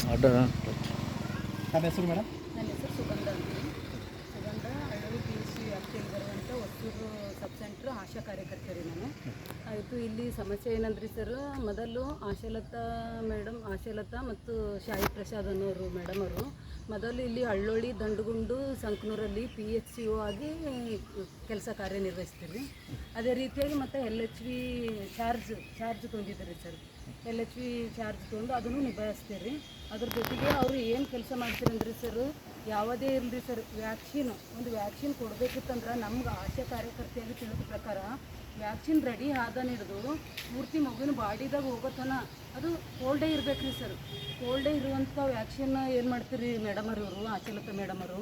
ನಮ್ಮ ಹೆಸರು ಮೇಡಮ್? ನನ್ನ ಹೆಸರು ಸುಗಂಧ ಅಂತ. ಸುಗಂಧ ಹಳ್ಳಿ PHC ವ್ಯಾಪ್ತಿಯಲ್ಲಿ ಬರುವಂಥ ಹೊಸೂರು ಸಬ್ ಸೆಂಟ್ರ್ ಆಶಾ ಕಾರ್ಯಕರ್ತರಿ ನಾನು. ಆಯಿತು, ಇಲ್ಲಿ ಸಮಸ್ಯೆ ಏನಂದ್ರಿ ಸರ್, ಮೊದಲು ಆಶಾಲತಾ ಮತ್ತು ಶಾಯಿ ಪ್ರಸಾದ್ ಅನ್ನೋರು ಮೇಡಮ್ ಅವರು ಮೊದಲು ಇಲ್ಲಿ ಹಳ್ಳೊಳ್ಳಿ ದಂಡುಗುಂಡು ಸಂಕನೂರಲ್ಲಿ PHCO ಆಗಿ ಕೆಲಸ ಕಾರ್ಯನಿರ್ವಹಿಸ್ತೀರಿ. ಅದೇ ರೀತಿಯಾಗಿ ಮತ್ತು LHV ಚಾರ್ಜ್ ತೊಗೊಂಡಿದ್ದೀರಿ ಸರ್. LHV ಚಾರ್ಜ್ ತೊಗೊಂಡು ಅದನ್ನು ನಿಭಾಯಿಸ್ತೀರಿ. ಅದ್ರ ಜೊತೆಗೆ ಅವರು ಏನು ಕೆಲಸ ಮಾಡ್ತೀರಂದ್ರಿ ಸರ್, ಯಾವುದೇ ಇರಲಿ ಸರ್, ಒಂದು ವ್ಯಾಕ್ಸಿನ್ ಕೊಡಬೇಕಿತ್ತಂದ್ರೆ ನಮ್ಗೆ ಆಶಾ ಕಾರ್ಯಕರ್ತೆಯಾಗಿ ತಿಳಿದ ಪ್ರಕಾರ ವ್ಯಾಕ್ಸಿನ್ ರೆಡಿ ಆದನ ಹಿಡಿದು ಪೂರ್ತಿ ಮಗುವಿನ ಬಾಡಿದಾಗ ಹೋಗೋತನ ಅದು ಕೋಲ್ಡೇ ಇರ್ಬೇಕ್ರಿ ಸರ್. ಕೋಲ್ಡೇ ಇರುವಂಥ ವ್ಯಾಕ್ಸಿನ್ ಏನು ಮಾಡ್ತೀರಿ ಮೇಡಮರು, ಇವರು ಆಶಾಲತಾ ಮೇಡಮರು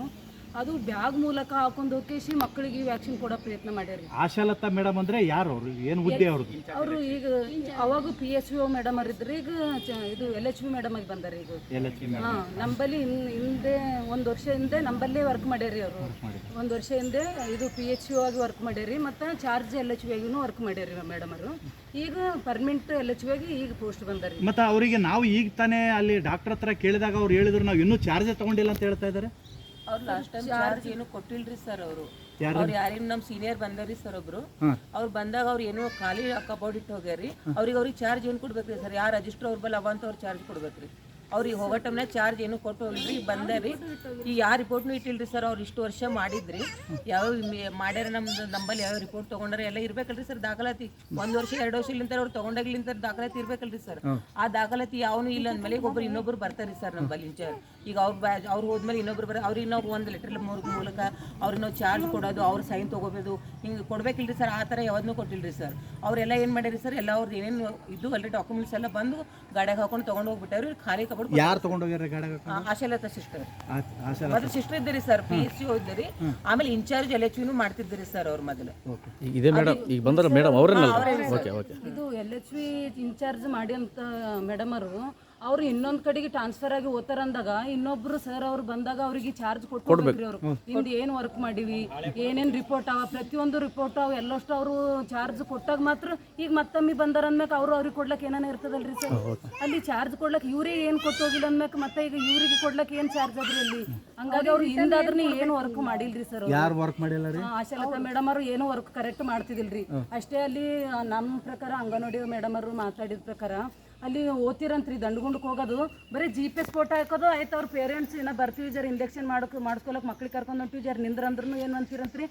ಅದು ಬ್ಯಾಗ್ ಮೂಲಕ ಹಾಕೊಂಡು ಹೋಗಿ ಮಕ್ಕಳಿಗೆ ವ್ಯಾಕ್ಸಿನ್ ಕೊಡೋ ಪ್ರಯತ್ನ ಮಾಡ್ಯಾರಿ. ಆಶಾಲತಾ ಮೇಡಮ್ ಅಂದರೆ ಯಾರು ಅವರು, ಏನು ಹುದ್ದೆ ಅವ್ರದ್ದು? ಅವರು ಈಗ ಅವಾಗ PHO ಮೇಡಮ್ ಅವ್ರಿದ್ರು, ಈಗ ಇದು LHV ಮೇಡಮ್ ಆಗಿ ಬಂದಾರೆ. ಈಗ ನಂಬಲ್ಲಿ ಹಿಂದೆ 1 ವರ್ಷ ಹಿಂದೆ ನಂಬಲ್ಲೇ ವರ್ಕ್ ಮಾಡ್ಯಾರಿ. ಅವರು 1 ವರ್ಷ ಹಿಂದೆ ಇದು PHO ಆಗಿ ವರ್ಕ್ ಮಾಡ್ಯಾರಿ, ಮತ್ತು ಚಾರ್ಜ್ LHV ಆಗಿನೂ ವರ್ಕ್ ಮಾಡ್ಯಾರಿ ಮೇಡಮ್ ಅವರು. ಈಗ ಪರ್ಮನೆಂಟ್ LHV ಆಗಿ ಈಗ ಪೋಸ್ಟ್ ಬಂದಾರಿ. ಮತ್ತು ಅವರಿಗೆ ನಾವು ಈಗ ತಾನೇ ಅಲ್ಲಿ ಡಾಕ್ಟರ್ ಹತ್ರ ಕೇಳಿದಾಗ ಅವ್ರು ಹೇಳಿದ್ರು ನಾವು ಇನ್ನೂ ಚಾರ್ಜ್ ತೊಗೊಂಡಿಲ್ಲ ಅಂತ ಹೇಳ್ತಾ ಇದ್ದಾರೆ. ಅವ್ರು ಲಾಸ್ಟ್ ಟೈಮ್ ಚಾರ್ಜ್ ಏನು ಕೊಟ್ಟಿಲ್ರಿ ಸರ್. ಅವ್ರು ಯಾರೇನು ನಮ್ಮ ಸೀನಿಯರ್ ಬಂದಾರಿ ಸರ್ ಒಬ್ರು. ಅವ್ರು ಬಂದಾಗ ಅವ್ರು ಏನೋ ಖಾಲಿ ಕಬೋರ್ಡ್ ಇಟ್ಟು ಹೋಗ್ಯಾರಿ. ಅವ್ರಿಗೆ ಚಾರ್ಜ್ ಏನು ಕೊಡ್ಬೇಕ್ರಿ ಸರ್? ಯಾರು ರಿಜಿಸ್ಟರ್ ಅವ್ರ ಬಲ್ಲ ಅವಂತ ಅವ್ರು ಚಾರ್ಜ್ ಕೊಡ್ಬೇಕ್ರಿ. ಅವ್ರಿಗೆ ಹೋಗೋ ಟೈಮ್ನಾಗ ಚಾರ್ಜ್ ಏನು ಕೊಟ್ಟು ಹೋಗಿಲ್ರಿ, ಬಂದಾರಿ. ಈಗ ಯಾವ ರಿಪೋರ್ಟ್ನು ಇಟ್ಟಿಲ್ರಿ ಸರ್. ಅವ್ರು ಇಷ್ಟು ವರ್ಷ ಮಾಡಿದ್ರಿ, ಯಾವ ಮಾಡ್ಯಾರ ನಮ್ಮಲ್ಲಿ ಯಾವ ರಿಪೋರ್ಟ್ ತೊಗೊಂಡ್ರೆ ಎಲ್ಲ ಇರ್ಬೇಕಲ್ರಿ ಸರ್ ದಾಖಲಾತಿ. 1 ವರ್ಷ 2 ವರ್ಷ ಇಲ್ಲಿಂದ ಅವ್ರು ತೊಗೊಂಡಾಗ್ಲಿಂತ ದಾಖಲಾತಿ ಇರ್ಬೇಕಲ್ರಿ ಸರ್. ಆ ದಾಖಲಾತಿ ಯಾವನು ಇಲ್ಲ ಅಂದಮೇಲೆ ಇನ್ನೊಬ್ರು ಬರ್ತಾರೆ ಸರ್ ನಮ್ಮಲ್ಲಿ ಇನ್ಚಾರ್ಜ್. ಈಗ ಅವ್ರು ಹೋದ್ಮೇಲೆ ಇನ್ನೊಬ್ರು ಅವ್ರಿಗೆ ನಾವು ಒಂದು ಲೆಟರ್ ಮೂಲಕ ಅವ್ರಿಗೆ ನಾವು ಚಾರ್ಜ್ ಕೊಡೋದು, ಅವ್ರ ಸೈನ್ ತೊಗೋಬೋದು, ಹಿಂಗೆ ಕೊಡ್ಬೇಕಿಲ್ರಿ ಸರ್. ಆ ಥರ ಯಾವ್ದನ್ನೂ ಕೊಟ್ಟಿಲ್ರಿ ಸರ್. ಅವರೆಲ್ಲ ಏನು ಮಾಡ್ಯಾರಿ ಸರ್, ಎಲ್ಲ ಅವ್ರದ್ದು ಏನೇನು ಇದು ಅಲ್ರಿ ಡಾಕ್ಯುಮೆಂಟ್ಸ್ ಎಲ್ಲ ಬಂದು ಗಾಡಿಯಾಗ ಹಾಕೊಂಡು ತೊಗೊಂಡು ಹೋಗ್ಬಿಟ್ಟವ್ರಿ. ಖಾಲಿ ಕಬೋರ್ಡ್ ಯಾರು ತೊಗೊಂಡೋಗ್ಯಾರ ಗಾಡಿಯಾಗ? ಆಶಾಲತಾ ಸಿಸ್ಟರ್. ಮೊದಲು ಸಿಸ್ಟರ್ ಇದ್ದೀರಿ ಸರ್, PHC ಇದ್ದೀರಿ. ಆಮೇಲೆ ಇನ್ಚಾರ್ಜ್ LHV ಮಾಡ್ತಿದ್ದೀರಿ ಸರ್ ಅವ್ರ ಮೊದಲು. ಇದೇ ಮೇಡಮ್ ಈಗ ಬಂದ್ರ ಮೇಡಮ್ ಅವರನ್ನ ಇದು LHV ಇನ್ಚಾರ್ಜ್ ಮಾಡಿ ಅಂತ ಮೇಡಮ್ ಅವರು ಇನ್ನೊಂದು ಕಡೆಗೆ ಟ್ರಾನ್ಸ್ಫರ್ ಆಗಿ ಹೋಗ್ತಾರ ಅಂದಾಗ ಇನ್ನೊಬ್ರು ಸರ್ ಅವ್ರು ಬಂದಾಗ ಅವ್ರಿಗೆ ಚಾರ್ಜ್ ಕೊಡ್ಬೇಕ್ರಿ. ಅವರು ನಿಮ್ದು ಏನು ವರ್ಕ್ ಮಾಡಿವಿ, ಏನೇನು ರಿಪೋರ್ಟ್ ಅವ, ಪ್ರತಿಯೊಂದು ರಿಪೋರ್ಟ್ ಅವ ಎಲ್ಲಷ್ಟು ಅವರು ಚಾರ್ಜ್ ಕೊಟ್ಟಾಗ ಮಾತ್ರ. ಈಗ ಮತ್ತೊಮ್ಮೆ ಬಂದಾರ ಅಂದ್ಮ್ಯಾಕ ಅವ್ರಿಗೆ ಕೊಡ್ಲಕ್ಕೆ ಏನೇನು ಇರ್ತದಲ್ರಿ ಸರ್. ಅಲ್ಲಿ ಚಾರ್ಜ್ ಕೊಡ್ಲಕ್ಕೆ ಇವರೇ ಏನು ಕೊಟ್ಟೋಗಿಲ್ಲ ಅಂದ್ಮ್ಯಾಕ ಮತ್ತೆ ಈಗ ಇವ್ರಿಗೆ ಕೊಡ್ಲಕ್ಕೆ ಏನು ಚಾರ್ಜ್ ಅದ್ರಿ ಅಲ್ಲಿ. ಹಂಗಾಗಿ ಅವ್ರು ಹಿಂದಾದ್ರೂ ಏನು ವರ್ಕ್ ಮಾಡಿಲ್ರಿ ಸರ್. ಯಾರು ವರ್ಕ್ ಮಾಡಿಲ್ಲ ರೀ? ಆಶಾಲತಾ ಮೇಡಮ್ ಅವರು ಏನು ವರ್ಕ್ ಕರೆಕ್ಟ್ ಮಾಡ್ತಿದಿಲ್ರಿ. ಅಷ್ಟೇ ಅಲ್ಲಿ ನಮ್ಮ ಪ್ರಕಾರ ಅಂಗನವಾಡಿ ಮೇಡಮ್ ಅವರು ಮಾತಾಡಿದ ಪ್ರಕಾರ ಅಲ್ಲಿ ಓದ್ತಿರಂತ್ರಿ ದಂಡುಗುಂಡಕ್ಕೆ ಹೋಗೋದು, ಬರೀ GPS ಫೋಟೋ ಹಾಕೋದು ಆಯ್ತು. ಅವ್ರ ಪೇರೆಂಟ್ಸ್ ಏನೋ ಬರ್ತೀವಿ ಜರ ಇಂಜೆಕ್ಷನ್ ಮಾಡಿಸ್ಕೊಳಕ್ಕೆ ಮಕ್ಳಿಗೆ ಕರ್ಕೊಂಡು ಹೊಂಟಿವಿ ಜರ ನಿಂದ್ರಂದ್ರೂ ಏನು ಅಂತೀರಂತ್ರಿ,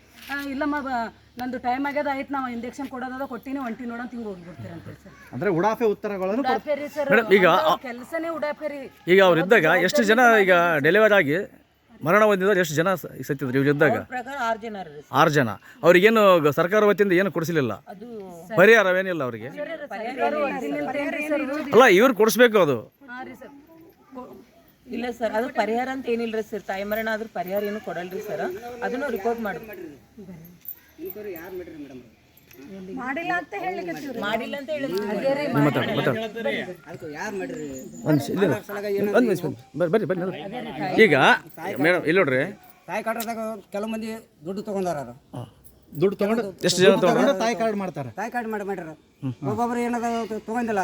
ಇಲ್ಲಮ್ಮ ನಂದು ಟೈಮ್ ಆಗ್ಯದ ಆಯ್ತು ನಾವು ಇಂಜೆಕ್ಷನ್ ಕೊಡೋದ ಕೊಟ್ಟಿನಿ ಹೊಂಟಿ ನೋಡಂತ ಹಿಂಗೆ ಹೋಗ್ಬಿಡ್ತೀರಂತ್ರಿ ಸರ್. ಅಂದರೆ ಉಡಾಫೆ ಉತ್ತರಗಳನ್ನು ಉಡಾಫೆ ರೀ ಸರ್. ಈಗ ಕೆಲಸನೇ ಉಡಾಫೆ ರೀ. ಈಗ ಅವ್ರು ಇದ್ದಾಗ ಎಷ್ಟು ಜನ ಈಗ ಡೆಲಿವರಿ ಆಗಿ ಮರಣ ಹೊಂದಿದವ್ರು ಎಷ್ಟು ಜನ ಸತ್ತಿದ್ರು ಇವ್ರು ಇದ್ದಾಗ? ಪ್ರಕಾರ 6 ಜನ. ಅವ್ರಿಗೇನು ಸರ್ಕಾರ ವತಿಯಿಂದ ಏನು ಕೊಡಿಸಲಿಲ್ಲ, ಪರಿಹಾರವೇನಿಲ್ಲ ಅವ್ರಿಗೆ? ಅಲ್ಲ, ಇವ್ರು ಕೊಡಿಸ್ಬೇಕು ಅದು. ಇಲ್ಲ ಸರ್, ಅದು ಪರಿಹಾರ ಅಂತ ಏನಿಲ್ರಿ ಸರ್. ತಾಯಿ ಮರಣ ಆದ್ರೂ ಪರಿಹಾರ ಏನು ಕೊಡಲ್ರಿ ಸರ್. ಅದನ್ನು ರಿಪೋರ್ಟ್ ಮಾಡಿಲ್ಲ ಅಂತ ಹೇಳಿದ್ರೆ ಈಗ ಮೇಡಮ್ ಇಲ್ಲಿ ನೋಡ್ರಿ, ತಾಯಿ ಕಾರ್ಡ್ದಾಗ ಕೆಲವು ಮಂದಿ ದುಡ್ಡು ತೊಗೊಂಡಾರ. ದುಡ್ಡು ತೊಗೊಂಡು ಎಷ್ಟು ಜನ ತೊಗೊಂಡು ತಾಯಿ ಕಾರ್ಡ್ ಮಾಡ್ತಾರೆ? ತಾಯಿ ಕಾರ್ಡ್ ಮಾಡ್ಯಾರ. ಒಬ್ಬೊಬ್ರು ಏನದ ತೊಗೊಂಡಿಲ್ಲ.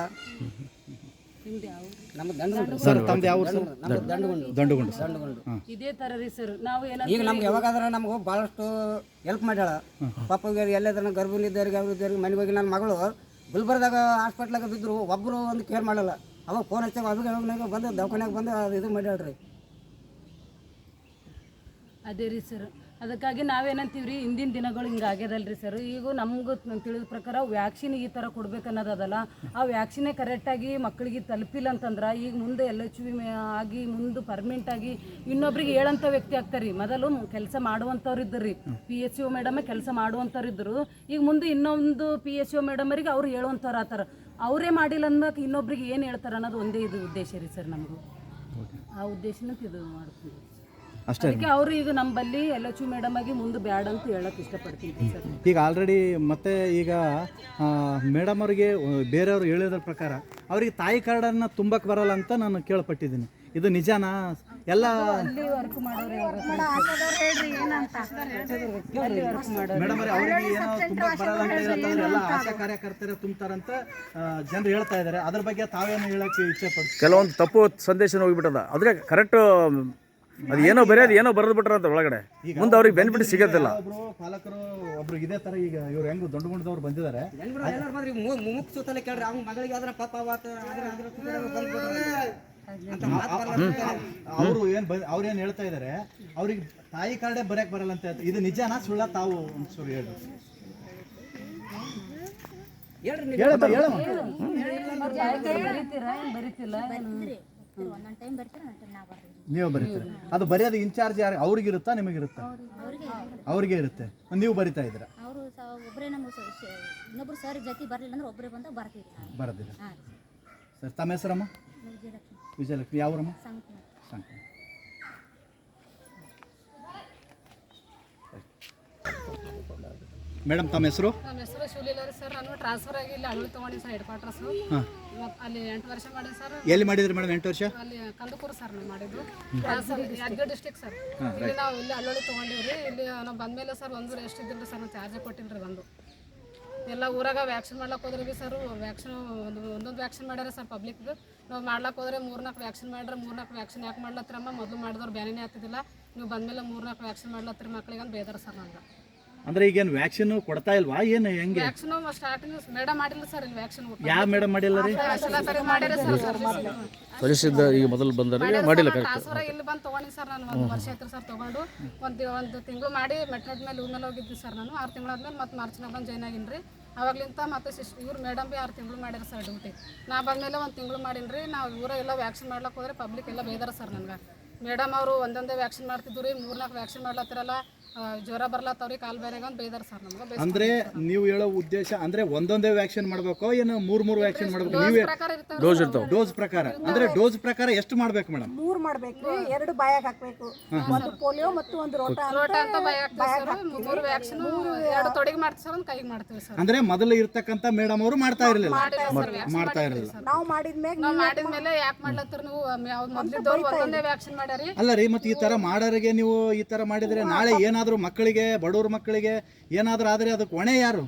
ನಮ್ಮ ದಂಡುಗುಂಡು ಇದೇ ತರ ರೀ ಸರ್. ನಾವು ಈಗ ನಮ್ಗೆ ಯಾವಾಗಾದ್ರೆ ನಮ್ಗೆ ಭಾಳಷ್ಟು ಹೆಲ್ಪ್ ಮಾಡ್ಯಾಳ. ಪಾಪ ಎಲ್ಲದನ್ನ ಗರ್ಭಿಣಿ ಇದ್ದವ್ರಿಗೆ ಅವ್ರಿಗೆ ಮನೆಗೆ ಹೋಗಿ ನನ್ನ ಮಗಳು ಗುಲ್ಬರ್ದಾಗ ಹಾಸ್ಪಿಟ್ಲಾಗ ಬಿದ್ದರು, ಒಬ್ಬರು ಒಂದು ಕೇರ್ ಮಾಡಲ್ಲ. ಅವಾಗ ಫೋನ್ ಹಚ್ಚಾಗ ಅವಾಗ ಬಂದು ದವಾಖಾನ್ಯಾಗ ಬಂದು ಇದು ಮಾಡ್ಯಾಳ್ರಿ. ಅದೇ ರೀ ಸರ್. ಅದಕ್ಕಾಗಿ ನಾವೇನಂತೀವಿ ರೀ, ಹಿಂದಿನ ದಿನಗಳು ಹಿಂಗೆ ಆಗ್ಯದಲ್ರಿ ಸರ್. ಈಗ ನಮ್ಗೆ ತಿಳಿದ ಪ್ರಕಾರ ವ್ಯಾಕ್ಸಿನ್ ಈ ಥರ ಕೊಡ್ಬೇಕನ್ನೋದಲ್ಲ, ಆ ವ್ಯಾಕ್ಸಿನೇ ಕರೆಕ್ಟಾಗಿ ಮಕ್ಕಳಿಗೆ ತಲುಪಿಲ್ಲ ಅಂತಂದ್ರೆ ಈಗ ಮುಂದೆ LHV ಆಗಿ ಮುಂದೆ ಪರ್ಮನೆಂಟಾಗಿ ಇನ್ನೊಬ್ರಿಗೆ ಹೇಳೋಂಥ ವ್ಯಕ್ತಿ ಆಗ್ತಾರೆ ರೀ. ಮೊದಲು ಕೆಲಸ ಮಾಡುವಂಥವ್ರು ಇದ್ದರು ರೀ, PHO ಮೇಡಮೇ ಕೆಲಸ ಮಾಡುವಂಥವ್ರು ಇದ್ದರು. ಈಗ ಮುಂದೆ ಇನ್ನೊಂದು PHO ಮೇಡಮರಿಗೆ ಅವ್ರು ಹೇಳುವಂಥವ್ರು ಆತರ. ಅವರೇ ಮಾಡಿಲ್ಲ ಅಂದ್ಮೇಲೆ ಇನ್ನೊಬ್ರಿಗೆ ಏನು ಹೇಳ್ತಾರೆ ಅನ್ನೋದು ಒಂದೇ ಇದು ಉದ್ದೇಶ ರೀ ಸರ್ ನಮಗೂ. ಆ ಉದ್ದೇಶನ ಇದು ಮಾಡ್ತೀವಿ ಅಷ್ಟೇ. ಅದಕ್ಕೆ ಅವರು ಈಗ ನಮ್ಮಲ್ಲಿ LHV ಮೇಡಮ್ ಆಗಿ ಮುಂದೆ ಬ್ಯಾಡ ಅಂತ ಹೇಳಕ್ಕೆ ಇಷ್ಟಪಡ್ತೀನಿ ಸರ್. ಈಗ ಆಲ್ರೆಡಿ ಮತ್ತೆ ಈಗ ಮೇಡಮ್ ಅವರಿಗೆ ಬೇರೆಯವರು ಹೇಳಿದ್ರ ಪ್ರಕಾರ ಅವರಿಗೆ ತಾಯಿ ಕಾರ್ಡನ್ನು ತುಂಬಕ್ಕೆ ಬರಲ್ಲ ಅಂತ ನಾನು ಕೇಳ್ಪಟ್ಟಿದ್ದೀನಿ. ಇದು ನಿಜಾನಾ? ಎಲ್ಲ ಅಲ್ಲಿ ವರ್ಕ್ ಮಾಡೋರು ಮೇಡಮ್ ಅವ್ರಿಗೆ ಏನೋ ತುಂಬಾ ಬರಲ್ಲ ಅಂತ ಹೇಳ್ತಾರೆ, ಎಲ್ಲ ಆಶಾ ಕಾರ್ಯಕರ್ತರೇ ತುಂಬ್ತಾರಂತ ಜನರು ಹೇಳ್ತಾ ಇದ್ದಾರೆ. ಅದ್ರ ಬಗ್ಗೆ ತಾವೇನು ಹೇಳಕ್ಕೆ ಇಚ್ಛೆ ಪಡ್ತೀವಿ? ಕೆಲವೊಂದು ತಪ್ಪು ಸಂದೇಶ ಹೋಗಿಬಿಟ್ಟದ, ಆದರೆ ಕರೆಕ್ಟ್ ಅದು ಏನೋ ಬರೆಯೋದು ಏನೋ ಬರೆದು ಬಿಟ್ರ ಅಂತ ಒಳಗಡೆ, ಮುಂದೆ ಅವ್ರಿಗೆ ಬೆನಿಫಿಟ್ ಸಿಗೋದಿಲ್ಲ. ಒಬ್ರು ಪಾಲಕರು ಒಬ್ರು ಇದೇ ತರ ಈಗ ಇವ್ರು ಹೆಂಗ್ ದೊಡ್ಡಗುಂಡದವ್ರು ಬಂದಿದ್ದಾರೆ, ಮುಕ್ಸುತ್ತಲೇ ಕೇಳ್ರಿ ಅವ್ನ ಮಗಳಿಗೆ ಆದ್ರೆ ಪಾಪ ಅವರು ಅವ್ರೇನ್ ಹೇಳ್ತಾ ಇದಾರೆ, ಅವ್ರಿಗೆ ತಾಯಿ ಕಾರ್ಡೇ ಬರೆಯಕ್ ಬರಲ್ಲ ಅಂತ ಹೇಳ್ತಾರೆ. ಇದು ನಿಜನಾ ಸುಳ್ಳ? ತಾವು ಒಂಚೂರು ಹೇಳಿ. ನೀವು ಬರೀತೀರ? ಅದು ಬರೆಯೋದು ಇನ್ಚಾರ್ಜ್ ಯಾರು? ಅವ್ರಿಗಿರುತ್ತಾ ನಿಮಗಿರುತ್ತಾ? ಅವ್ರಿಗೆ ಇರುತ್ತೆ. ನೀವು ಬರಿತಾ ಇದ್ದೀರಾ? ಅವರು ಒಬ್ಬರೇ ನಮ್ಗೆ ಇನ್ನೊಬ್ರು ಸರ್ ಜೊತೆ ಬರಲಿಲ್ಲ ಅಂದ್ರೆ ಒಬ್ಬರೇ ಬಂದಾಗ ಬರ್ತೀವಿ. ಬರೋದಿಲ್ಲ ಸರ್. ತಮ್ಮ ಹೆಸರಮ್ಮ? ವಿಜಯಲಕ್ಷ್ಮಿ. ಯಾವರಮ್ಮ? ಸಂಕನ. ಮೇಡಮ್ ತಮ್ಮ ಹೆಸರು? ನಮ್ಮ ಹೆಸರು ಶಿವಲೀಲಾ ಸರ್. ನಾನು ಟ್ರಾನ್ಸ್ಫರ್ ಆಗಿ ಇಲ್ಲಿ ಅಳವಡಿ ತೊಗೊಂಡಿ ಸರ್, ಹೆಡ್ ಕ್ವಾರ್ಟರ್ಸು. ಅಲ್ಲಿ 8 ವರ್ಷ ಮಾಡಿದೆ ಸರ್. ಎಲ್ಲಿ ಮಾಡಿದ್ರಿ ಮೇಡಮ್ 8 ವರ್ಷ? ಅಲ್ಲಿ ಕಂದಕೂರು ಸರ್ ನಾವು ಮಾಡಿದ್ದು, ಯಾದಗಿರಿ ಡಿಸ್ಟಿಕ್ ಸರ್. ಇಲ್ಲಿ ನಾವು ಇಲ್ಲಿ ಅಳವಡಿ ತೊಗೊಂಡಿವ್ರಿ. ಇಲ್ಲಿ ನಾವು ಬಂದಮೇಲೆ ಸರ್ ಒಂದು ಎಷ್ಟು ಇದ್ದಿಲ್ಲ ಸರ್, ನಾವು ಚಾರ್ಜ್ ಕೊಟ್ಟಿಲ್ರಿ. ಒಂದು ಎಲ್ಲ ಊರಾಗ ವ್ಯಾಕ್ಸಿನ್ ಮಾಡ್ಲಕ್ಕೆ ಹೋದ್ರೆ ಭೀ ಸರ್ ವ್ಯಾಕ್ಸಿನ್ ಒಂದೊಂದು ವ್ಯಾಕ್ಸಿನ್ ಮಾಡ್ಯಾರ ಸರ್ ಪಬ್ಲಿಕ್ದು. ನಾವು ಮಾಡ್ಲಕ್ಕೆ ಹೋದ್ರೆ 3-4 ವ್ಯಾಕ್ಸಿನ್ ಮಾಡ್ರೆ 3-4 ವ್ಯಾಕ್ಸಿನ್ ಯಾಕೆ ಮಾಡ್ಲತ್ತಿರಮ್ಮ, ಮೊದಲು ಮಾಡಿದವ್ರು ಬ್ಯಾನೇ ಆಗ್ತಿದ್ದಿಲ್ಲ, ನೀವು ಬಂದಮೇಲೆ 3-4 ವ್ಯಾಕ್ಸಿನ್ ಮಾಡ್ಲತ್ತಿರ ಮಕ್ಳಿಗೆ ಅಂತ ಬೇದಾರ ಸರ್ ನಂಗೆ. ಅಂದ್ರೆ ಈಗೇನು ವ್ಯಾಕ್ಸಿನ್ ಕೊಡ್ತಾ ಇಲ್ವಾ ಏನು ಹೆಂಗೆ? ವ್ಯಾಕ್ಸಿನ್ ಸ್ಟಾರ್ಟಿಂಗ್ ಮೇಡಮ್ ಮಾಡಿಲ್ಲ ಸರ್ ಇಲ್ಲಿ ವ್ಯಾಕ್ಸಿನ್. ಯಾವ ಮೇಡಮ್ ಮಾಡಿಲ್ಲ ರೀ? ಮಾಡ್ಯಾರ ಸರ್. ಸಜೆಷನ್ ಈಗ ಮೊದಲು ಬಂದರೆ ಮಾಡಿಲ್ಲ. ಟ್ರಾನ್ಸ್ಫರ್ ಇಲ್ಲಿ ಬಂದು ತೊಗೊಂಡಿ ಸರ್. ನಾನು 1 ವರ್ಷ ಆಯ್ತು ಸರ್ ತೊಗೊಂಡು. ಒಂದು ತಿಂಗಳು ಮಾಡಿ ಮೆಟ್ರೋಡ್ ಮೇಲೆ ಊರ್ ಮೇಲೆ ಹೋಗಿದ್ದೆ ಸರ್. ನಾನು 6 ತಿಂಗಳಾದ್ಮೇಲೆ ಮತ್ತೆ ಮಾರ್ಚ್ನಾಗ ಬಂದು ಜಾಯ್ನ್ ಆಗಿನಿ ರೀ. ಅವಾಗ್ಲಿಂತ ಮತ್ತೆ ಇವ್ರು ಮೇಡಮ್ ಭೀ 6 ತಿಂಗಳು ಮಾಡ್ಯಾರ ಸರ್ ಡ್ಯೂಟಿ. ನಾ ಬಂದಮೇಲೆ 1 ತಿಂಗಳು ಮಾಡೀನಿ ರೀ. ನಾವು ಊರೆಲ್ಲ ವ್ಯಾಕ್ಸಿನ್ ಮಾಡ್ಲಕ್ಕೆ ಹೋದ್ರೆ ಪಬ್ಲಿಕ್ ಎಲ್ಲ ಬೇದಾರ ಸರ್ ನನಗೆ. ಮೇಡಮ್ ಅವರು ಒಂದೊಂದೇ ವ್ಯಾಕ್ಸಿನ್ ಮಾಡ್ತಿದ್ರು ರೀ, 3-4 ವ್ಯಾಕ್ಸಿನ್ ಮಾಡ್ಲತ್ತಿರಲ್ಲ, ಜ್ವರ ಬರ್ಲತ್ತವ್ರಿ, ಕಾಲು ಬೇರೆಗೆ ಅಂತ ಬೇದಾರ ಸರ್ ನಮ್ಗೆ. ಅಂದ್ರೆ ನೀವು ಹೇಳೋ ಉದ್ದೇಶ ಅಂದ್ರೆ ಒಂದೊಂದೇ ವ್ಯಾಕ್ಸಿನ್ ಮಾಡ್ಬೇಕು ಏನು 3 ವ್ಯಾಕ್ಸಿನ್ ಮಾಡ್ಬೇಕು? ನೀವೇ ಡೋಸ್ ಇರ್ತಾವೆ. ಡೋಸ್ ಪ್ರಕಾರ ಅಂದ್ರೆ ಡೋಸ್ ಪ್ರಕಾರ ಎಷ್ಟು ಮಾಡ್ಬೇಕು ಮೇಡಮ್? 3 ಮಾಡ್ಬೇಕು, 2 ಬಾಯಾಗ ಹಾಕ್ಬೇಕು. ಒಂದು ಪೋಲಿಯೋ ಮತ್ತು ಒಂದು ರೋಟ ಅಂತ ಭಯ ಆಗ್ತದೆ ಸರ್. 3 ವ್ಯಾಕ್ಸಿನ್ 2 ತೊಡೆಗೆ ಮಾಡ್ತೀವಿ ಸರ್, 1 ಕೈಗೆ ಮಾಡ್ತೀವಿ ಸರ್. ಅಂದ್ರೆ ಮೊದಲು ಇರ್ತಕ್ಕಂಥ ಮೇಡಮ್ ಅವರು ಮಾಡ್ತಾ ಇರಲಿಲ್ಲ. ನಾವು ಮಾಡಿದ್ಮೇಲೆ ನಾವು ಮಾಡಿದ್ಮೇಲೆ ಯಾಕೆ ಮಾಡ್ಲತ್ತರ ನೀವು? ಮೊದಲಿದ್ದವ್ರು ಒಂದೊಂದೇ ವ್ಯಾಕ್ಸಿನ್ ಮಾಡ್ಯಾರಿ. ಅಲ್ಲ ರೀ, ಮತ್ತೆ ಈ ತರ ಮಾಡೋರಿಗೆ ನೀವು ಈ ತರ ಮಾಡಿದ್ರೆ ನಾಳೆ ಏನಾದ್ರು ಮಕ್ಕಳಿಗೆ, ಬಡವ್ರ ಮಕ್ಕಳಿಗೆ ಏನಾದ್ರು ಆದ್ರೆ ಅದಕ್ಕೆ ಹೊಣೆ ಯಾರು?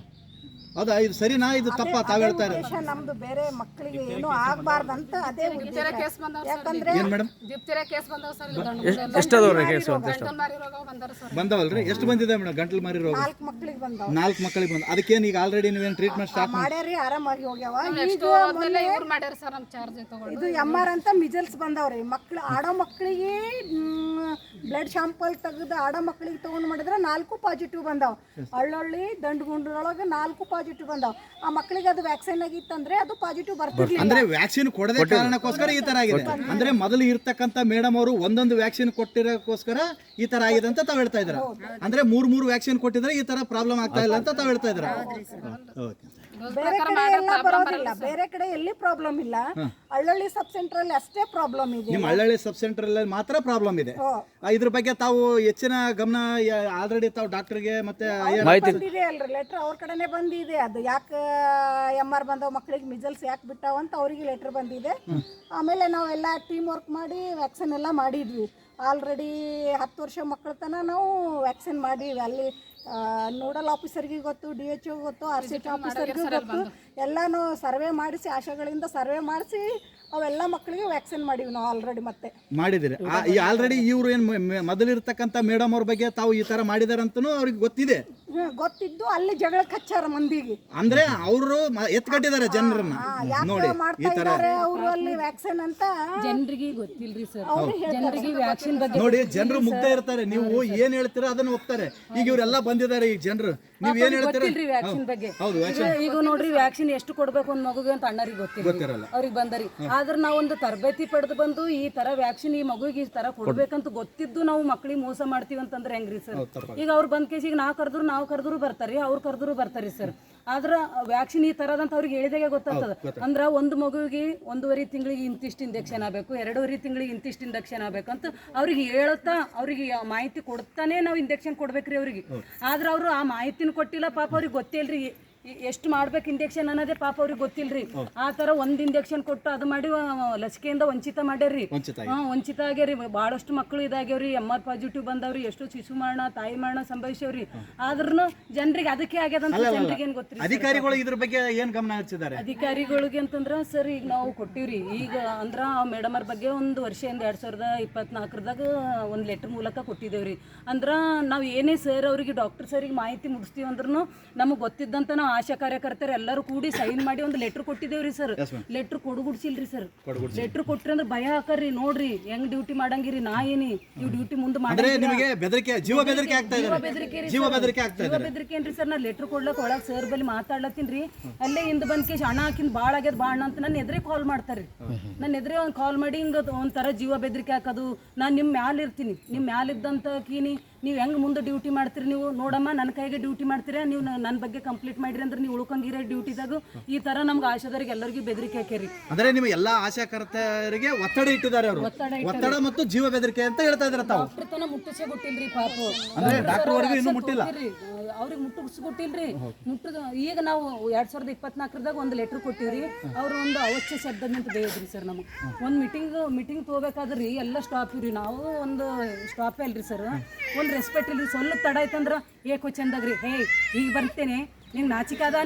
ಹೌದಾ? ಇದು ಸರಿನಾ? ಇದು ತಪ್ಪಾ? ತಾವ್ ಹೇಳ್ತಾ ಇರೋದು ನಮ್ದು ಬೇರೆ ಮಕ್ಕಳಿಗೆ ಏನು ಆಗ್ಬಾರ್ದಂತ ಅದೇ ಉದ್ದೇಶ. ಕೇಸ್ ಬಂದವ ಯಾಕಂದ್ರೆ ಏನ್ ಮೇಡಮ್? ದಿಪ್ತಿರ ಕೇಸ್ ಬಂದವ ಸರ್. ಎಷ್ಟದವ್ರಿ ಕೇಸ್? ಗಂಟಲ್ ಮಾರಿ ರೋಗ ಬಂದಾರ ಸರ್. ಬಂದವಲ್ರಿ? ಎಷ್ಟು ಬಂದಿದೆ ಮೇಡಮ್ ಗಂಟಲು ಮಾರಿ ರೋಗ? 4 ಮಕ್ಕಳಿಗೆ ಬಂದವ. 4 ಮಕ್ಕಳಿಗೆ ಬಂದ. ಅದಕ್ಕೇನು ಈಗ ಆಲ್ರೆಡಿ ನೀವೇನು ಟ್ರೀಟ್ಮೆಂಟ್ ಸ್ಟಾರ್ಟ್ ಮಾಡ್ಯಾರಿ, ಆರಾಮಾಗಿ ಹೋಗ್ಯಾವ. ನೆಕ್ಸ್ಟ್ ಆದ್ಮೇಲೆ ಇವ್ರು ಮಾಡ್ಯಾರ ಸರ್ ನಮ್ಮ ಚಾರ್ಜ್ ತಗೊಂಡು. ಇದು MR ಅಂತ ಮಿಜಲ್ಸ್ ಬಂದವ್ರಿ. ಮಕ್ಳು ಆಡೋ ಮಕ್ಕಳಿಗೆ ಬ್ಲಡ್ ಶಾಂಪಲ್ ತೆಗೆದು ಆಡೋ ಮಕ್ಕಳಿಗೆ ತಗೊಂಡು ಮಾಡಿದ್ರೆ 4 ಪಾಸಿಟಿವ್ ಬಂದಾವ. ಹಳ್ಳೊಳ್ಳಿ ದಂಡಗುಂಡ್ರೊಳಗೆ 4 ಪಾಸಿಟಿವ್ ಬಂದಾವ. ಆ ಮಕ್ಕಳಿಗೆ ಅದು ವ್ಯಾಕ್ಸಿನ್ ಆಗಿತ್ತಂದ್ರೆ ಅದು ಪಾಸಿಟಿವ್ ಬರ್ತಿರ್ಲಿಲ್ಲ. ಅಂದ್ರೆ ವ್ಯಾಕ್ಸಿನ್ ಕೊಡದೆ ಕಾರಣಕ್ಕೋಸ್ಕರ ಈ ತರ ಆಗಿದೆ. ಅಂದ್ರೆ ಮೊದಲು ಇರ್ತಕ್ಕಂಥ ಮೇಡಮ್ ಅವರು ಒಂದೊಂದು ವ್ಯಾಕ್ಸಿನ್ ಕೊಟ್ಟಿರೋಕ್ಕೋಸ್ಕರ ಈ ತರ ಆಗಿದೆ ಅಂತ ತಾವ್ ಹೇಳ್ತಾ ಇದ್ದಾರೆ. ಅಂದ್ರೆ 3 ವ್ಯಾಕ್ಸಿನ್ ಕೊಟ್ಟಿದ್ರೆ ಈ ತರ ಪ್ರಾಬ್ಲಮ್ ಆಗ್ತಾ ಇಲ್ಲ ಅಂತ ತಾವ್ ಹೇಳ್ತಾ ಇದ್ದಾರೆ. ಬೇರೆ ಕಡೆ ಎಲ್ಲ ಬರೋದಿಲ್ಲ, ಬೇರೆ ಕಡೆ ಎಲ್ಲಿ ಪ್ರಾಬ್ಲಮ್ ಇಲ್ಲ. ಹಳ್ಳೊಳ್ಳಿ ಸಬ್ ಸೆಂಟರ್ ಅಲ್ಲಿ ಅಷ್ಟೇ ಪ್ರಾಬ್ಲಮ್ ಇದೆ. ನಿಮ್ಮ ಹಳ್ಳಹಳ್ಳಿ ಸಬ್ ಸೆಂಟರ್ ಅಲ್ಲಿ ಮಾತ್ರ ಪ್ರಾಬ್ಲಮ್ ಇದೆ. ಇದ್ರ ಬಗ್ಗೆ ತಾವು ಹೆಚ್ಚಿನ ಗಮನ ಆಲ್ರೆಡಿ ತಾವು ಡಾಕ್ಟರ್ಗೆ ಮತ್ತೆ ಬಂದಿದೆ ಅಲ್ರಿ ಲೆಟರ್, ಅವ್ರ ಕಡೆನೆ ಬಂದಿದೆ. ಅದು ಯಾಕೆ MR ಬಂದವ ಮಕ್ಕಳಿಗೆ ಮಿಜಲ್ಸ್ ಯಾಕೆ ಬಿಟ್ಟಾವ ಅಂತ ಅವರಿಗೆ ಲೆಟರ್ ಬಂದಿದೆ. ಆಮೇಲೆ ನಾವೆಲ್ಲ ಟೀಮ್ ವರ್ಕ್ ಮಾಡಿ ವ್ಯಾಕ್ಸಿನ್ ಎಲ್ಲ ಮಾಡಿದ್ವಿ. ಆಲ್ರೆಡಿ 10 ವರ್ಷ ಮಕ್ಕಳ ತನಕ ನಾವು ವ್ಯಾಕ್ಸಿನ್ ಮಾಡಿದ್ವಿ. ಅಲ್ಲಿ ನೋಡಲ್ ಆಫೀಸರ್ಗೆ ಗೊತ್ತು, DHO ಗೊತ್ತು, RCH ಆಫೀಸರ್ಗೂ ಗೊತ್ತು. ಎಲ್ಲಾನು ಸರ್ವೆ ಮಾಡಿಸಿ, ಆಶಾಗಳಿಂದ ಸರ್ವೆ ಮಾಡಿಸಿ ಅವೆಲ್ಲ ಮಕ್ಕಳಿಗೆ ವ್ಯಾಕ್ಸಿನ್ ಮಾಡಿವಿ ನಾವು ಆಲ್ರೆಡಿ. ಮತ್ತೆ ಮಾಡಿದಿರಿ ಆಲ್ರೆಡಿ. ಇವ್ರು ಏನು ಮೊದಲಿರ್ತಕ್ಕಂಥ ಮೇಡಮ್ ಅವ್ರ ಬಗ್ಗೆ ತಾವು ಈ ತರ ಮಾಡಿದಾರಂತನೂ ಅವ್ರಿಗೆ ಗೊತ್ತಿದೆ. ಗೊತ್ತಿದ್ದು ಅಲ್ಲಿ ಜಗಳಕ್ಕೆ ಹಚ್ಚಾರ ಮಂದಿಗೆ. ಅಂದ್ರೆ ಅವರು ಎತ್ಕಟ್ಟಿದ್ದಾರೆ ಜನರನ್ನ. ನೋಡಿ ಈ ತರ ಅವರು ಅಲ್ಲಿ ವ್ಯಾಕ್ಸಿನ್ ಅಂತ ಜನರಿಗೆ ಗೊತ್ತಿಲ್ರಿ ಸರ್. ಜನರಿಗೆ ವ್ಯಾಕ್ಸಿನ್ ಬಗ್ಗೆ ನೋಡಿ, ಜನರು ಮುಗ್ಧ ಇರ್ತಾರೆ. ನೀವು ಏನ್ ಹೇಳ್ತೀರಾ ಅದನ್ನ ಒಪ್ತಾರೆ. ಈಗ ಇವರೆಲ್ಲ ಬಂದಿದ್ದಾರೆ ಈಗ ಜನರು, ನೀವ್ ಏನ್ ಹೇಳ್ತೀರಾ? ವ್ಯಾಕ್ಸಿನ್ ಬಗ್ಗೆ ಹೌದು, ಈಗ ನೋಡ್ರಿ ವ್ಯಾಕ್ಸಿನ್ ಎಷ್ಟು ಕೊಡ್ಬೇಕು ಒಂದ್ ಮಗುಗೆ ಅಂತ ಅಣ್ಣರಿಗೆ ಗೊತ್ತಿರಲ್ಲ, ಅವ್ರಿಗೆ ಬಂದರಿ. ಆದ್ರೆ ನಾವೊಂದು ತರಬೇತಿ ಪಡೆದು ಬಂದು ಈ ತರ ವ್ಯಾಕ್ಸಿನ್ ಈ ಮಗುಗೆ ಈ ತರ ಕೊಡ್ಬೇಕಂತ ಗೊತ್ತಿದ್ದು ನಾವು ಮಕ್ಳಿಗೆ ಮೋಸ ಮಾಡ್ತೀವಿ ಅಂತಂದ್ರೆ ಹೆಂಗ್ರಿ ಸರ್? ಈಗ ಅವ್ರು ಬಂದ್ ಕೇಸಿಗೆ ನಾವು ಕರೆದ್ರು ಬರ್ತಾರಿ, ಅವ್ರು ಕರೆದ್ರು ಬರ್ತಾರಿ ಸರ್. ಆದ್ರ ವ್ಯಾಕ್ಸಿನ್ ಈ ತರದಂತ ಅವ್ರಿಗೆ ಹೇಳಿದಾಗೆ ಗೊತ್ತಾಗ್ತದ. ಅಂದ್ರ ಒಂದು ಮಗುವಿಗೆ 1.5 ತಿಂಗಳಿಗೆ ಇಂತಿಷ್ಟು ಇಂಜೆಕ್ಷನ್ ಆಗ್ಬೇಕು, 2.5 ತಿಂಗಳಿಗೆ ಇಂತಿಷ್ಟು ಇಂಜೆಕ್ಷನ್ ಆಗ್ಬೇಕಂತ ಅವ್ರಿಗೆ ಹೇಳುತ್ತಾ ಅವ್ರಿಗೆ ಮಾಹಿತಿ ಕೊಡ್ತಾನೆ ನಾವು ಇಂಜೆಕ್ಷನ್ ಕೊಡ್ಬೇಕ್ರಿ ಅವ್ರಿಗೆ. ಆದ್ರೆ ಅವ್ರು ಆ ಮಾಹಿತಿನ ಕೊಟ್ಟಿಲ್ಲ ಪಾಪ. ಅವ್ರಿಗೆ ಗೊತ್ತೇ ಇಲ್ರಿ ಎಷ್ಟು ಮಾಡ್ಬೇಕು ಇಂಜೆಕ್ಷನ್ ಅನ್ನೋದೇ ಪಾಪ ಅವ್ರಿಗೆ ಗೊತ್ತಿಲ್ರಿ. ಆ ತರ ಒಂದ್ ಇಂಜೆಕ್ಷನ್ ಕೊಟ್ಟು ಅದು ಮಾಡಿ ಲಸಿಕೆಯಿಂದ ವಂಚಿತ ಮಾಡ್ಯಾರ್ರಿ. ವಂಚಿತ ಆಗ್ಯಾರಿ. ಬಹಳಷ್ಟು ಮಕ್ಕಳು ಇದಾಗ್ಯಾವ್ರಿ, MR ಪಾಸಿಟಿವ್ ಬಂದವ್ರಿ, ಎಷ್ಟು ಶಿಶು ಮರಣ, ತಾಯಿ ಮರಣ ಸಂಭವಿಸ್ಯಾವ್ರಿ. ಆದ್ರೂ ಜನರಿಗೆ ಅದಕ್ಕೆ ಆಗ್ಯದಂತ ಜನರಿಗೆ ಏನ್ ಗೊತ್ತಿರಿ. ಅಧಿಕಾರಿಗಳು ಇದ್ರ ಬಗ್ಗೆ ಏನ್ ಗಮನ ಹರಿಸಿದ್ದಾರೆ? ಅಧಿಕಾರಿಗಳಿಗೆ ಅಂತಂದ್ರ ಸರ್ ಈಗ ನಾವು ಕೊಟ್ಟಿವ್ರಿ. ಈಗ ಅಂದ್ರ ಮೇಡಮ್ ಅವ್ರ ಬಗ್ಗೆ ಒಂದು ವರ್ಷದಿಂದ 2024ದಾಗ ಒಂದು ಲೆಟರ್ ಮೂಲಕ ಕೊಟ್ಟಿದ್ದೇವ್ರಿ. ಅಂದ್ರ ನಾವು ಏನೇ ಸರ್ ಅವ್ರಿಗೆ ಡಾಕ್ಟರ್ ಸರಿಗೆ ಮಾಹಿತಿ ಮುಗಿಸ್ತೀವಿ ಅಂದ್ರೂ ನಮಗೆ ಗೊತ್ತಿದ್ದಂತ ನಾವು ಆಶಾ ಕಾರ್ಯಕರ್ತರು ಎಲ್ಲರೂ ಕೂಡಿ ಸೈನ್ ಮಾಡಿ ಒಂದು ಲೆಟರ್ ಕೊಟ್ಟಿದ್ದೇವ್ರಿ ಸರ್. ಲೆಟರ್ ಕೊಡುಗುಡ್ಸಿಲ್ರಿ ಸರ್. ಲೆಟರ್ ಕೊಟ್ರಿ ಅಂದ್ರೆ ಭಯ ಹಾಕರ್ರಿ, ನೋಡ್ರಿ ಹೆಂಗ್ ಡ್ಯೂಟಿ ಮಾಡಂಗಿರಿ, ನಾ ಏನಿ ಇವ್ ಡ್ಯೂಟಿ ಮುಂದೆ ಮಾಡಿ ನಿಮಗೆ ಬೆದರಿಕೆ, ಜೀವ ಬೆದರಿಕೆ ಆಗ್ತಾ ಇದೆ. ಜೀವ ಬೆದರಿಕೆ ಆಗ್ತಾ ಇದೆ. ಬೆದರಿಕೆ ಏನ್ರಿ ಸರ್? ನಾ ಲೆಟರ್ ಕೊಡ್ಲಕ್ ಒಳಗ್ ಸರ್ ಬಲ್ಲಿ ಮಾತಾಡ್ಲತ್ತೀನ್ರಿ. ಅಲ್ಲೇ ಹಿಂದ್ ಬಂದ್ ಕೇಶ್ ಹಣ ಹಾಕಿಂದ ಭಾಳ ಆಗ್ಯದ ಬಾಣ ಅಂತ ನನ್ನ ಎದುರೇ ಕಾಲ್ ಮಾಡ್ತಾರ್ರಿ. ನನ್ನ ಎದುರೇ ಒಂದು ಕಾಲ್ ಮಾಡಿ ಹಿಂಗ ಒಂಥರ ಜೀವ ಬೆದರಿಕೆ ಹಾಕೋದು. ನಾನು ನಿಮ್ಮ ಮ್ಯಾಲ ಇರ್ತೀನಿ, ನಿಮ್ಮ ಮ್ಯಾಲ ಇದ್ದಂತ ಕೀನಿ ನೀವು ಹೆಂಗ್ ಮುಂದೆ ಡ್ಯೂಟಿ ಮಾಡ್ತೀರಿ, ನೀವು ನೋಡಮ್ಮ ನನ್ನ ಕೈಗೆ ಡ್ಯೂಟಿ ಮಾಡ್ತೀರಾ, ನೀವು ನನ್ನ ಬಗ್ಗೆ ಕಂಪ್ಲೀಟ್ ಮಾಡಿರಿ ಅಂದ್ರೆ ನೀವು ಉಳ್ಕೊಂಗಿರೋ ಡ್ಯೂಟಿದಾಗ ಈ ತರ ನಮ್ಗೆ ಆಶಾದವ್ರಿಗೆ ಎಲ್ಲರಿಗೂ ಬೆದರಿಕೆ ಹಾಕ್ಯಾರಿ. ಅಂದ್ರೆ ನೀವು ಎಲ್ಲಾ ಆಶಾಕರ್ತರಿಗೆ ಒತ್ತಡ ಇಟ್ಟಿದ್ದಾರೆ ಅವರು. ಒತ್ತಡ ಮತ್ತು ಜೀವ ಬೆದರಿಕೆ ಅಂತ ಹೇಳ್ತಾ ಇದಾರೆ ತಾವು. ಡಾಕ್ಟರ್ ತನ ಮುಟ್ಟಿಸೇ ಗೊತ್ತಿಲ್ರಿ ಪಾಪ. ಅಂದ್ರೆ ಡಾಕ್ಟರ್ ವರೆಗೂ ಇನ್ನೂ ಮುಟ್ಟಿಲ್ಲ. ಅವ್ರಿಗೆ ಮುಟ್ಟಿಸ್ಕೊಟ್ಟಿಲ್ರಿ. ಮುಟ್ಟದ ಈಗ ನಾವು 2024ದಾಗ ಒಂದು ಲೆಟರ್ ಕೊಟ್ಟಿವ್ರಿ. ಅವ್ರು ಒಂದು ಅವಶ್ಯ ಶಬ್ದದಿಂದ ಬೇಯ್ದ್ರಿ ಸರ್. ನಮಗೆ ಒಂದು ಮೀಟಿಂಗ್ ತಗೋಬೇಕಾದ್ರಿ ಎಲ್ಲ ಸ್ಟಾಪ್ ಇವ್ರಿ. ನಾವು ಒಂದು ಸ್ಟಾಪ್ ಅಲ್ರಿ ಸರ್, ಒಂದು ರೆಸ್ಪೆಕ್ಟ್ ಇಲ್ರಿ. ಸ್ವಲ್ಪ ತಡ ಆಯ್ತಂದ್ರ ಏಕೋ ಚಂದಾಗ್ರಿ, ಹೇ ಈಗ ಬರ್ತೇನೆ, ನಿಂಗೆ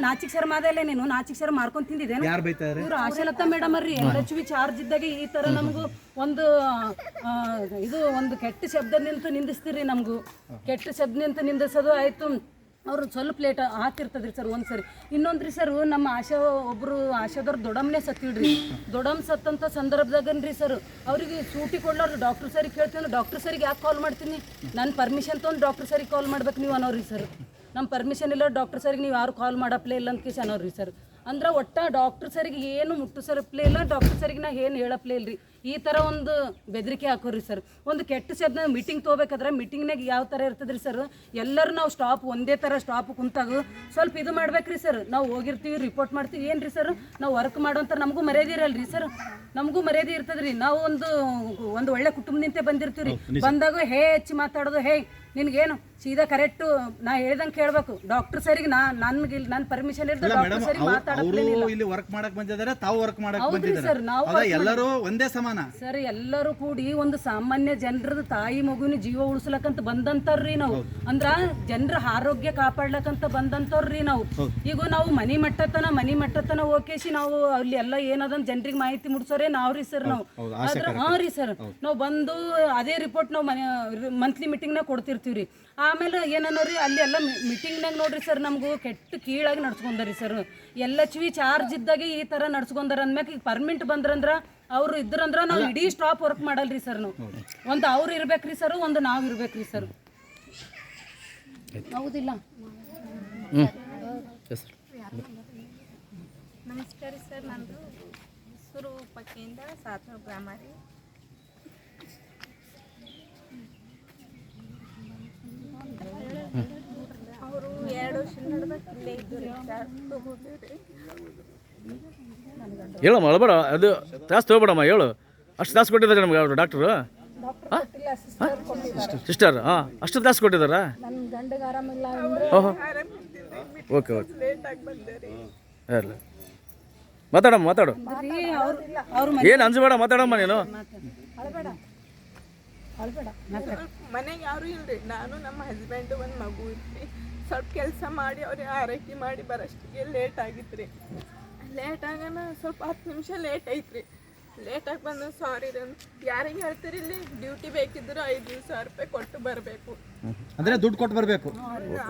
ನಾಚಿಕ್ ಶರ್ಮ ಅದಲ್ಲ, ನೀನು ನಾಚಿಕ್ ಶರ್ಮ ಮಾರ್ಕೊಂಡ್ ತಿಂದಿದ್ದೇನೆ. ಇವ್ರು ಆಶಾಲತಾ ಮೇಡಮ್ ಅವ್ರಿ LHV ಚಾರ್ಜ್ ಇದ್ದಾಗ ಈ ತರ ನಮಗೂ ಒಂದು ಒಂದು ಕೆಟ್ಟ ಶಬ್ದನಿಂತ ನಿಂದಿಸ್ತೀರಿ. ನಮಗೂ ಕೆಟ್ಟ ಶಬ್ದನಿಂತ ನಿಂದಿಸೋದು ಆಯ್ತು. ಅವ್ರು ಸ್ವಲ್ಪ ಲೇಟ್ ಆಗ್ತಿರ್ತದ್ರಿ ಸರ್ ಒಂದ್ಸರಿ. ಇನ್ನೊಂದ್ರಿ ಸರ್, ನಮ್ಮ ಒಬ್ರು ಆಶಾದವ್ರು ದೊಡಮ್ನೆ ಸತ್ತಿಡ್ರಿ. ದೊಡಮ್ ಸತ್ತಂತ ಸಂದರ್ಭದಾಗನ್ರಿ ಸರ್ ಅವ್ರಿಗೆ ಸೂಟಿ ಕೊಡ್ಲಾರ್ದು ಡಾಕ್ಟರ್ ಸರಿಗೆ ಕೇಳ್ತೀನಿ, ಡಾಕ್ಟರ್ ಸರಿಗೆ ಯಾಕೆ ಕಾಲ್ ಮಾಡ್ತೀನಿ, ನನ್ನ ಪರ್ಮಿಷನ್ ತೊಗೊಂಡು ಡಾಕ್ಟರ್ ಸರಿಗೆ ಕಾಲ್ ಮಾಡ್ಬೇಕು ನೀವು ಅನ್ನೋರಿ ಸರ್. ನಮ್ಮ ಪರ್ಮಿಷನ್ ಇಲ್ಲ ಡಾಕ್ಟರ್ ಸರಿಗೆ ನೀವು ಯಾರು ಕಾಲ್ ಮಾಡಪ್ಲೇ ಇಲ್ಲ ಅಂತ ಕೇಸ್ ಅನ್ನೋರಿ ಸರ್. ಅಂದ್ರೆ ಒಟ್ಟ ಡಾಕ್ಟರ್ ಸರಿಗೆ ಏನು ಮುಟ್ಟಿಸರಪ್ಲೇ ಇಲ್ಲ, ಡಾಕ್ಟರ್ ಸರಿಗೆ ನಾ ಏನು ಹೇಳಪ್ಲೇ ಇಲ್ರಿ. ಈ ಥರ ಒಂದು ಬೆದರಿಕೆ ಹಾಕೋರಿ ಸರ್. ಒಂದು ಕೆಟ್ಟ ಶಬ್ದ ಮೀಟಿಂಗ್ ತೊಗೋಬೇಕಾದ್ರೆ ಮೀಟಿಂಗ್ನಾಗ ಯಾವ ಥರ ಇರ್ತದ್ರಿ ಸರ್, ಎಲ್ಲರೂ ನಾವು ಸ್ಟಾಪ್ ಒಂದೇ ಥರ ಸ್ಟಾಪ್ ಕುಂತಾಗ ಸ್ವಲ್ಪ ಇದು ಮಾಡ್ಬೇಕ್ರಿ ಸರ್. ನಾವು ಹೋಗಿರ್ತೀವಿ, ರಿಪೋರ್ಟ್ ಮಾಡ್ತೀವಿ, ಏನು ರೀ ಸರ್ ನಾವು ವರ್ಕ್ ಮಾಡೋಂಥ ನಮಗೂ ಮರ್ಯಾದೆ ಇರಲ್ರಿ ಸರ್. ನಮಗೂ ಮರ್ಯಾದೆ ಇರ್ತದ್ರಿ. ನಾವು ಒಂದು ಒಳ್ಳೆ ಕುಟುಂಬದಿಂದ ಬಂದಿರ್ತೀವಿ ರೀ. ಬಂದಾಗ ಹೆಚ್ಚು ಮಾತಾಡೋದು, ಹೇ ನಿನ್ಗೇನು ಸೀದಾ ಕರೆಕ್ಟು ನಾ ಹೇಳ್ದಂಗೆ ಕೇಳಬೇಕು. ಡಾಕ್ಟರ್ ಸರಿಗೆ ನನ್ನ ಪರ್ಮಿಷನ್ ಇರ್ತದೆ, ಡಾಕ್ಟರ್ ಸರಿಗೆ ಮಾತಾಡೋದಿಲ್ಲ. ಇಲ್ಲಿ ವರ್ಕ್ ಮಾಡಕ್ ಬಂದಿದ್ದಾರೆ, ತಾವು ವರ್ಕ್ ಮಾಡಕ್ ಬಂದಿದ್ದಾರೆ. ಎಲ್ಲರೂ ಒಂದೇ ಸಮಾನ ಸರ್. ಎಲ್ಲರೂ ಕೂಡಿ ಒಂದು ಸಾಮಾನ್ಯ ಜನರದ ತಾಯಿ ಮಗುವಿನ ಜೀವ ಉಳಿಸ್ಲಕ್ಕಂತ ಬಂದಂತವ್ರಿ ನಾವು. ಅಂದ್ರ ಜನರ ಆರೋಗ್ಯ ಕಾಪಾಡ್ಲಕ್ಕಂತ ಬಂದಂತವ್ರಿ ನಾವು. ಈಗ ನಾವು ಮನಿ ಮಟ್ಟತನ ಹೋಗೇಸಿ ನಾವು ಅಲ್ಲಿ ಎಲ್ಲ ಏನದಂತ ಜನರಿಗೆ ಮಾಹಿತಿ ಮುಡ್ಸೋರೇ ನಾವ್ರಿ ಸರ್. ನಾವು ಹಾ ರೀ ಸರ್, ನಾವು ಬಂದು ಅದೇ ರಿಪೋರ್ಟ್ ನಾವು ಮಂತ್ಲಿ ಮೀಟಿಂಗ್ನಾಗ ಕೊಡ್ತಿರ್ತೀವ್ರಿ. ಆಮೇಲೆ ಏನನ್ನೋರಿ ಅಲ್ಲಿ ಎಲ್ಲ ಮೀಟಿಂಗ್ನಾಗ ನೋಡ್ರಿ ಸರ್ ನಮಗೂ ಕೆಟ್ಟ ಕೀಳಾಗಿ ನಡ್ಸ್ಕೊಂಡಾರಿ ಸರ್. LHV ಚಾರ್ಜ್ ಇದ್ದಾಗೆ ಈ ಥರ ನಡ್ಸ್ಕೊಂಡಾರ ಅಂದ್ಮ್ಯಾಕ ಈಗ ಪರ್ಮಿಟ್ ಬಂದ್ರಂದ್ರ ಅವ್ರು ಇದ್ರಂದ್ರ ನಾವು ಇಡೀ ಸ್ಟಾಪ್ ವರ್ಕ್ ಮಾಡಲ್ರಿ ಸರ್. ನಾವು ಒಂದು ಅವ್ರು ಇರ್ಬೇಕ್ರಿ ಸರ್, ಒಂದು ನಾವು ಇರ್ಬೇಕ್ರಿ ಸರ್. ಹೌದಿಲ್ಲ? ನಮಸ್ಕಾರ ಸರ್. ನಂದು ಸುರು ಪಕ್ಕೆಯಿಂದ 7 ಗ್ರಾಮ ರೀ. ಅವರು 2 ವರ್ಷ ನಡೆದ ಇಲ್ಲೇ ಇದ್ದು ಸರ್. ತಗೋತೀವಿ ಹೇಳಮ್ಮ, ಅಳಬೇಡ, ಅದು ಜಾಸ್ತಿ ಹೋಗ್ಬೇಡಮ್ಮ, ಹೇಳು. ಅಷ್ಟು ಜಾಸ್ತಿ ಕೊಟ್ಟಿದ್ದಾರೆ ನಮ್ಗೆ ಅವರು ಡಾಕ್ಟ್ರು? ಸಿಸ್ಟರ್ ಅಷ್ಟು ಜಾಸ್ತಿ ಕೊಟ್ಟಿದ್ದಾರಾ? ಓಹೋ, ಓಕೆ ಇರಲಿ. ಮಾತಾಡು. ಏನು ಅಂಜಬೇಡ, ಮಾತಾಡಮ್ಮ ನೀನು. ಮನೆಗೆ ಯಾರು ಇಲ್ರಿ, ನಾನು ನಮ್ಮ ಹಸ್ಬೆಂಡ್ ಒಂದು ಮಗು ಇದ್ರಿ. ಸ್ವಲ್ಪ ಕೆಲಸ ಮಾಡಿ ಅವ್ರಿಗೆ ಆರೈಕೆ ಮಾಡಿ ಬರೋಷ್ಟಿಗೆ ಲೇಟ್ ಆಗಿತ್ತು ರೀ. ಲೇಟ್ ಆಗೋಣ ಸ್ವಲ್ಪ 10 ನಿಮಿಷ ಲೇಟ್ ಐತ್ರಿ. ಲೇಟಾಗಿ ಬಂದು ಸಾರಿ ರೀ ಯಾರಿಗೆ ಹೇಳ್ತೀರಿ, ಇಲ್ಲಿ ಡ್ಯೂಟಿ ಬೇಕಿದ್ರು 5,000 ರೂಪಾಯಿ ಕೊಟ್ಟು ಬರಬೇಕು. ಅಂದ್ರೆ ದುಡ್ಡು ಕೊಟ್ಟು ಬರಬೇಕು.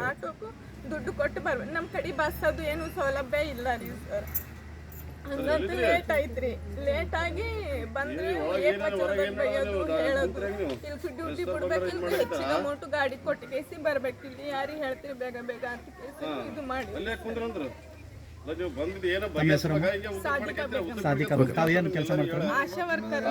ಆಟೋಕ್ಕೂ ದುಡ್ಡು ಕೊಟ್ಟು ಬರ್ಬೇಕು. ನಮ್ಮ ಕಡೆ ಬಸ್ ಅದು ಏನು ಸೌಲಭ್ಯ ಇಲ್ಲ ರೀ ಸರ್. ಹಂಗಂತೂ ಲೇಟ್ ಐತ್ರಿ. ಲೇಟಾಗಿ ಬಂದ್ರೆ ಬೈಯೋದು ಹೇಳೋದು, ಇಲ್ಲಿ ಡ್ಯೂಟಿ ಬಿಡ್ಬೇಕು, ಇಲ್ಲಿ ಹೆಚ್ಚಿನ ಅಮೌಂಟ್ ಗಾಡಿ ಕೊಟ್ಟು ಕೇಸಿ ಬರ್ಬೇಕು. ಇಲ್ಲಿ ಯಾರಿಗೆ ಹೇಳ್ತೀವಿ ಬೇಗ ಅಂತ ಕೇಸಿ ಇದು ಮಾಡಿ. ಸಾಧಿಕ ತಾವು ಏನು ಕೆಲಸ ಮಾಡ್ತಾರೆ? ಆಶಾ ವರ್ಕರ್.